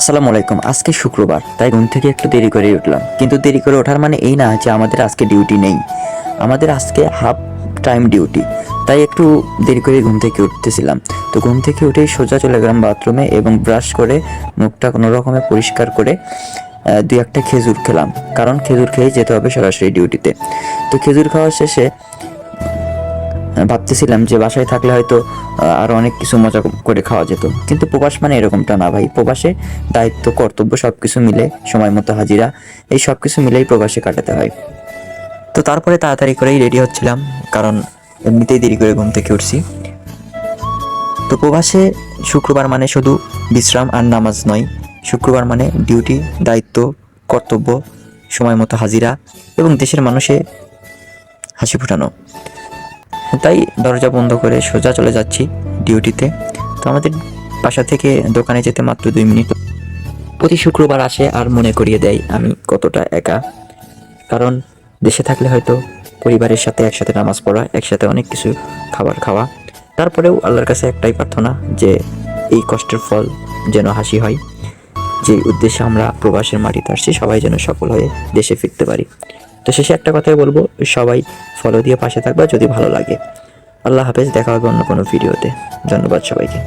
আসসালামু আলাইকুম। আজকে শুক্রবার, তাই ঘুম থেকে একটু দেরি করে উঠলাম। কিন্তু দেরি করে ওঠার মানে এই না যে আমাদের আজকে ডিউটি নেই। আমাদের আজকে হাফ টাইম ডিউটি, তাই একটু দেরি করে ঘুম থেকে উঠতেছিলাম। তো ঘুম থেকে উঠেই সোজা চলে গেলাম বাথরুমে এবং ব্রাশ করে মুখটা কোনো রকমে পরিষ্কার করে দুই একটা খেজুর খেলাম, কারণ খেজুর খেয়েই যেতে হবে সরাসরি ডিউটিতে। তো খেজুর খাওয়া শেষে ভাবতেছিলাম যে বাসায় থাকলে হয়তো আরও অনেক কিছু মজা করে খাওয়া যেত, কিন্তু প্রবাস মানে এরকমটা না ভাই। প্রবাসে দায়িত্ব, কর্তব্য সব কিছু মিলে, সময় মতো হাজিরা, এই সব কিছু মিলেই প্রবাসে কাটাতে হয়। তো তারপরে তাড়াতাড়ি করেই রেডি হচ্ছিলাম, কারণ এমনিতেই দেরি করে ঘুম থেকে উঠছি। তো প্রবাসে শুক্রবার মানে শুধু বিশ্রাম আর নামাজ নয়, শুক্রবার মানে ডিউটি, দায়িত্ব, কর্তব্য, সময় মতো হাজিরা এবং দেশের মানুষে হাসি ফোটানো। তাই দরজা বন্ধ করে সোজা চলে যাচ্ছি ডিউটিতে। তো আমাদের বাসা থেকে দোকানে যেতে মাত্র 2 মিনিট। প্রতি শুক্রবার আসে আর মনে করিয়ে দেয় আমি কতটা একা। কারণ দেশে থাকলে হয়তো পরিবারের সাথে একসাথে নামাজ পড়া, একসাথে অনেক কিছু খাবার খাওয়া। তারপরেও আল্লাহর কাছে একটাই প্রার্থনা যে এই কষ্টের ফল যেন হাসি হয়। যে উদ্দেশ্যে আমরা প্রবাসের মাটিতে আসছি, সবাই যেন সফল হয়ে দেশে ফিরতে পারি। তো শেষে একটা কথাই বলবো, সবাই ফলো দিয়ে পাশে থাকবা যদি ভালো লাগে। আল্লাহ হাফেজ, দেখা হবে অন্য কোনো ভিডিওতে। ধন্যবাদ সবাইকে।